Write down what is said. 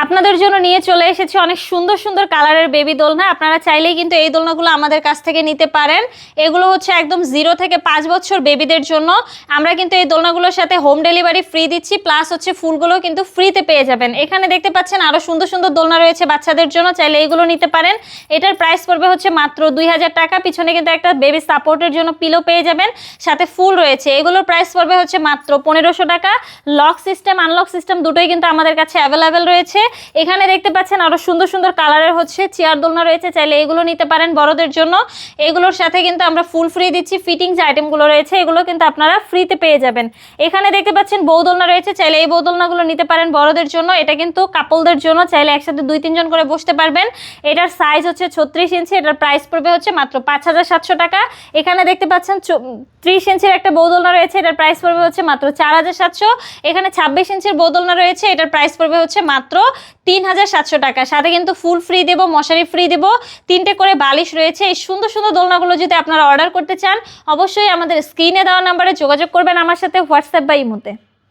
আপনাদের জন্য নিয়ে চলে এসেছি অনেক সুন্দর সুন্দর কালারের বেবি দোলনা। আপনারা চাইলেই কিন্তু এই দোলনাগুলো আমাদের কাছ থেকে নিতে পারেন। এগুলো হচ্ছে একদম 0 থেকে 5 বছর বেবিদের জন্য। আমরা কিন্তু এই দোলনাগুলোর সাথে হোম ডেলিভারি ফ্রি দিচ্ছি, প্লাস হচ্ছে ফুলগুলো কিন্তু ফ্রিতে পেয়ে যাবেন। এখানে দেখতে পাচ্ছেন আরো সুন্দর সুন্দর দোলনা রয়েছে বাচ্চাদের জন্য, চাইলে এইগুলো নিতে পারেন। এটার প্রাইস পড়বে হচ্ছে মাত্র 2000 টাকা। পিছনে কিন্তু একটা বেবি সাপোর্টের জন্য পিলো পেয়ে যাবেন, সাথে ফুল রয়েছে। এগুলোর প্রাইস পড়বে হচ্ছে মাত্র 1500 টাকা। লক সিস্টেম আনলক সিস্টেম দুটোই কিন্তু আমাদের কাছে অ্যাভেলেবেল রয়েছে। এখানে দেখতে পাচ্ছেন আরো সুন্দর সুন্দর কালারের হচ্ছে চেয়ার দোলনা রয়েছে, চাইলে এগুলো নিতে পারেন বড়দের জন্য। এগুলোর সাথে কিন্তু আমরা ফুল ফ্রি দিচ্ছি। ফিটিংস আইটেমগুলো রয়েছে, এগুলো কিন্তু আপনারা ফ্রিতে পেয়ে যাবেন। এখানে দেখতে পাচ্ছেন বউ দোলনা রয়েছে, চাইলে এই বউ দোলনাগুলো নিতে পারেন বড়দের জন্য। এটা কিন্তু কাপলদের জন্য, চাইলে একসাথে 2-3 জন করে বসতে পারবেন। এটার সাইজ হচ্ছে 36 ইঞ্চি। এটার প্রাইস পড়বে হচ্ছে মাত্র 5700 টাকা। এখানে দেখতে পাচ্ছেন 30 ইঞ্চির একটা বউ দোলনা রয়েছে, এটার প্রাইস পড়বে হচ্ছে মাত্র 4700। এখানে 26 ইঞ্চির বউ দোলনা রয়েছে, এটার প্রাইস পড়বে হচ্ছে মাত্র 3700 টাকা। সাথে কিন্তু ফুল ফ্রি দেবো, মশারি ফ্রি দেবো, 3টে করে বালিশ রয়েছে। এই সুন্দর সুন্দর দোলনাগুলো যদি আপনারা অর্ডার করতে চান, অবশ্যই আমাদের স্ক্রিনে দেওয়া নাম্বারে যোগাযোগ করবেন আমার সাথে, হোয়াটসঅ্যাপ বা ইমোতে।